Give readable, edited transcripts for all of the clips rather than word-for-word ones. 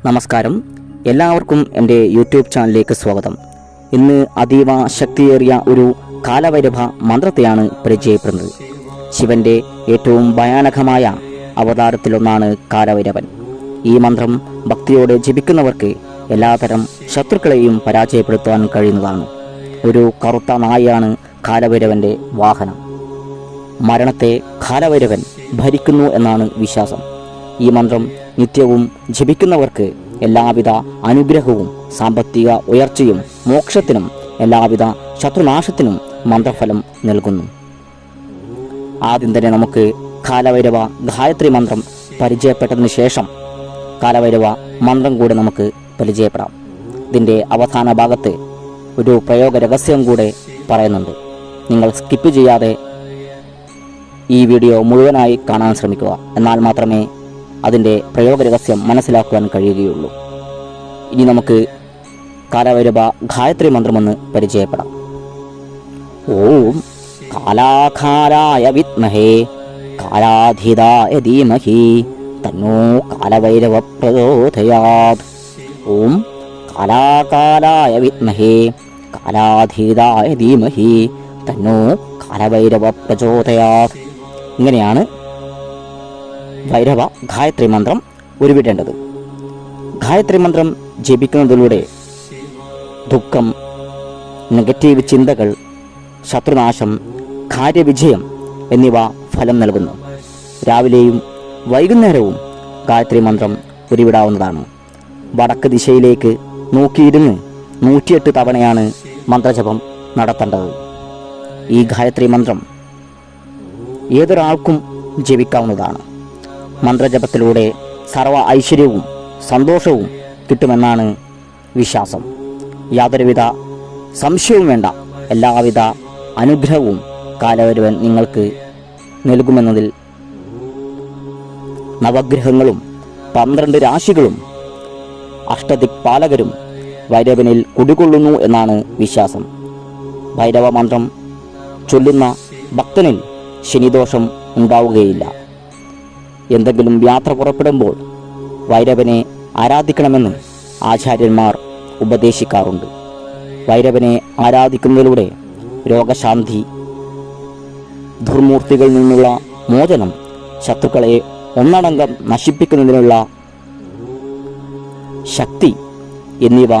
നമസ്കാരം, എല്ലാവർക്കും എൻ്റെ യൂട്യൂബ് ചാനലിലേക്ക് സ്വാഗതം. ഇന്ന് അതീവ ശക്തിയേറിയ ഒരു കാലവൈരവ മന്ത്രത്തെയാണ് പരിചയപ്പെടുന്നത്. ശിവന്റെ ഏറ്റവും ഭയാനകമായ അവതാരത്തിലൊന്നാണ് കാലവൈരവൻ. ഈ മന്ത്രം ഭക്തിയോടെ ജപിക്കുന്നവർക്ക് എല്ലാതരം ശത്രുക്കളെയും പരാജയപ്പെടുത്താൻ കഴിയുന്നതാണ്. ഒരു കറുത്ത നായയാണ് കാലവൈരവന്റെ വാഹനം. മരണത്തെ കാലവൈരവൻ ഭരിക്കുന്നു എന്നാണ് വിശ്വാസം. ഈ മന്ത്രം നിത്യവും ജപിക്കുന്നവർക്ക് എല്ലാവിധ അനുഗ്രഹവും സാമ്പത്തിക ഉയർച്ചയും മോക്ഷത്തിനും എല്ലാവിധ ശത്രുനാശത്തിനും മന്ത്രഫലം നൽകുന്നു. ആദ്യം തന്നെ നമുക്ക് കാലവൈരവ ഗായത്രി മന്ത്രം പരിചയപ്പെട്ടതിന് ശേഷം കാലവൈരവ മന്ത്രം കൂടെ നമുക്ക് പരിചയപ്പെടാം. ഇതിൻ്റെ അവസാന ഭാഗത്ത് ഒരു പ്രയോഗ രഹസ്യം കൂടെ പറയുന്നുണ്ട്. നിങ്ങൾ സ്കിപ്പ് ചെയ്യാതെ ഈ വീഡിയോ മുഴുവനായി കാണാൻ ശ്രമിക്കുക. എന്നാൽ മാത്രമേ അതിൻ്റെ പ്രയോഗ രഹസ്യം മനസ്സിലാക്കുവാൻ കഴിയുകയുള്ളൂ. ഇനി നമുക്ക് കാലവൈരവ ഗായത്രി മന്ത്രമെന്ന് പരിചയപ്പെടാം. ഓം കാലാകാലായ വിദ്മഹേ കാലാധീതായ ധീമഹി തന്നോ കാലവൈരവ പ്രചോദയാത്. ഓം കാലാകാലായ വിദ്മഹേ കാലാധീതായ ധീമഹി തന്നോ കാലവൈരവ പ്രചോദയാത്. ഇങ്ങനെയാണ് ഭൈരവ ഗായത്രി മന്ത്രം ഉരുവിടേണ്ടത്. ഗായത്രി മന്ത്രം ജപിക്കുന്നതിലൂടെ ദുഃഖം, നെഗറ്റീവ് ചിന്തകൾ, ശത്രുനാശം, കാര്യവിജയം എന്നിവ ഫലം നൽകുന്നു. രാവിലെയും വൈകുന്നേരവും ഗായത്രി മന്ത്രം ഉരുവിടാവുന്നതാണ്. വടക്ക് ദിശയിലേക്ക് നോക്കിയിരുന്ന് 108 തവണയാണ് മന്ത്രജപം നടത്തേണ്ടത്. ഈ ഗായത്രി മന്ത്രം ഏതൊരാൾക്കും ജപിക്കാവുന്നതാണ്. മന്ത്രജപത്തിലൂടെ സർവ്വ ഐശ്വര്യവും സന്തോഷവും കിട്ടുമെന്നാണ് വിശ്വാസം. യാതൊരുവിധ സംശയവും വേണ്ട, എല്ലാവിധ അനുഗ്രഹവും കാലവൈരവൻ നിങ്ങൾക്ക് നൽകുമെന്നതിൽ നവഗ്രഹങ്ങളും 12 രാശികളും അഷ്ടദിക്പാലകരും ഭൈരവനിൽ കുടികൊള്ളുന്നു എന്നാണ് വിശ്വാസം. ഭൈരവ മന്ത്രം ചൊല്ലുന്ന ഭക്തനിൽ ശനിദോഷം ഉണ്ടാവുകയില്ല. എന്തെങ്കിലും യാത്ര പുറപ്പെടുമ്പോൾ ഭൈരവനെ ആരാധിക്കണമെന്ന് ആചാര്യന്മാർ ഉപദേശിക്കാറുണ്ട്. ഭൈരവനെ ആരാധിക്കുന്നതിലൂടെ രോഗശാന്തി, ദുർമൂർത്തികളിൽ നിന്നുള്ള മോചനം, ശത്രുക്കളെ ഒന്നടങ്കം നശിപ്പിക്കുന്നതിനുള്ള ശക്തി എന്നിവ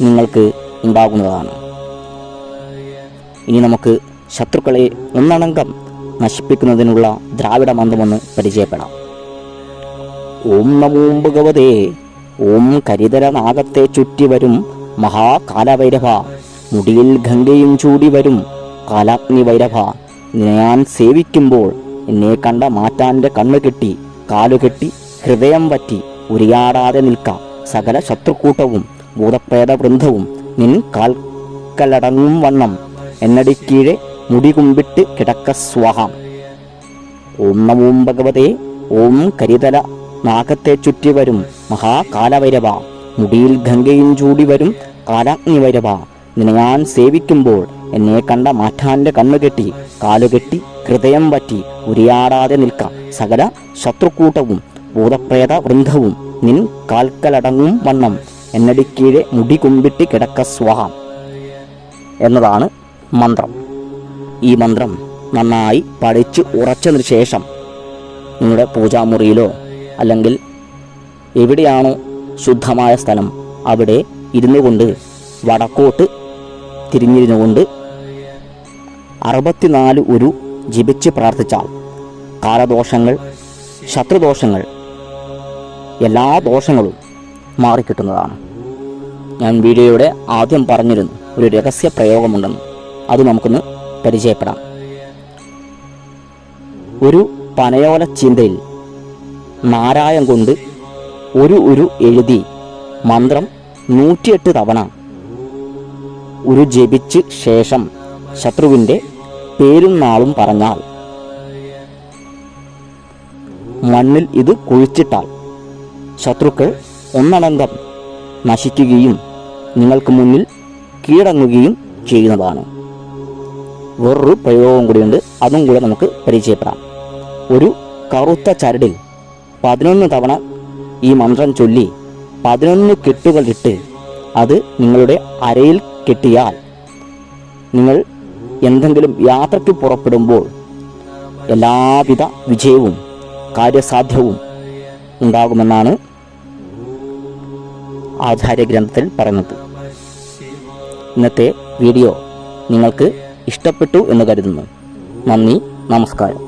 നിങ്ങൾക്ക് ഉണ്ടാകുന്നതാണ്. ഇനി നമുക്ക് ശത്രുക്കളെ ഒന്നടങ്കം നശിപ്പിക്കുന്നതിനുള്ള ദ്രാവിഡ മന്ത്രമെന്ന് പരിചയപ്പെടാം. ഓം നമോ ഭഗവതേ. ഓം കരിതര നാഗത്തെ ചുറ്റി വരും മഹാകാലവൈരവ, മുടിയിൽ ഗംഗയും ചൂടി വരും കാലാഗ്നി വൈരവ. ഞാൻ സേവിക്കുമ്പോൾ എന്നെ കണ്ട മാറ്റാൻ്റെ കണ്ണുകെട്ടി കാലുകെട്ടി ഹൃദയം വറ്റി ഉരിയാടാതെ നിൽക്കാം സകല ശത്രുക്കൂട്ടവും ഭൂതപ്രേത വൃന്ദവും നിൻ കാൽക്കലടങ്ങും വണ്ണം എന്നടിക്കീഴെ മുടികുമ്പിട്ട് കിടക്ക സ്വാഹാം. ഓം നമോ ഭഗവതേ. ഓം കരിതല നാഗത്തെ ചുറ്റി വരും മഹാകാലവൈരവ, മുടിയിൽ ഗംഗയും ചൂടി വരും കാലാഗ്നി വൈരവ. നിന്നെ ഞാൻ സേവിക്കുമ്പോൾ എന്നെ കണ്ട മാറ്റാൻ്റെ കണ്ണുകെട്ടി കാലുകെട്ടി ഹൃദയം വറ്റി ഉരിയാടാതെ നിൽക്കാം സകല ശത്രുക്കൂട്ടവും ഭൂതപ്രേത വൃന്ദവും നിൻ കാൽക്കലടങ്ങും വണ്ണം എന്നടിക്കീഴെ മുടികുമ്പിട്ട് കിടക്ക സ്വാഹാം എന്നതാണ് മന്ത്രം. ഈ മന്ത്രം നന്നായി പഠിച്ച് ഉറച്ചതിന് ശേഷം നിങ്ങളുടെ പൂജാമുറിയിലോ അല്ലെങ്കിൽ എവിടെയാണോ ശുദ്ധമായ സ്ഥലം അവിടെ ഇരുന്നു കൊണ്ട് വടക്കോട്ട് തിരിഞ്ഞിരുന്നുകൊണ്ട് 64 ഉരു ജപിച്ച് പ്രാർത്ഥിച്ചാൽ കാലദോഷങ്ങൾ, ശത്രുദോഷങ്ങൾ, എല്ലാ ദോഷങ്ങളും മാറിക്കിട്ടുന്നതാണ്. ഞാൻ വീഡിയോയുടെ ആദ്യം പറഞ്ഞിരുന്നു ഒരു രഹസ്യ പ്രയോഗമുണ്ടെന്ന്. അത് നമുക്കൊന്ന് പരിചയപ്പെടാം. ഒരു പനയോല ചിന്തയിൽ നാരായം കൊണ്ട് ഒരു എഴുതി മന്ത്രം 108 തവണ ഒരു ജപിച്ച് ശേഷം ശത്രുവിൻ്റെ പേരും നാളും പറഞ്ഞാൽ മണ്ണിൽ ഇത് കുഴിച്ചിട്ടാൽ ശത്രുക്കൾ ഒന്നടങ്കം നശിക്കുകയും നിങ്ങൾക്ക് മുന്നിൽ കീഴടങ്ങുകയും ചെയ്യുന്നതാണ്. വേറൊരു പ്രയോഗം കൂടിയുണ്ട്, അതും കൂടെ നമുക്ക് പരിചയപ്പെടാം. ഒരു കറുത്ത ചരടിൽ 11 തവണ ഈ മന്ത്രം ചൊല്ലി 11 കെട്ടുകളിട്ട് അത് നിങ്ങളുടെ അരയിൽ കെട്ടിയാൽ നിങ്ങൾ എന്തെങ്കിലും യാത്രയ്ക്ക് പുറപ്പെടുമ്പോൾ എല്ലാവിധ വിജയവും കാര്യസാധ്യവും ഉണ്ടാകുമെന്നാണ് ആചാര്യഗ്രന്ഥത്തിൽ പറയുന്നത്. ഇന്നത്തെ വീഡിയോ നിങ്ങൾക്ക് ഇഷ്ടപ്പെട്ടു എന്ന് കരുതുന്നു. നന്ദി, നമസ്കാരം.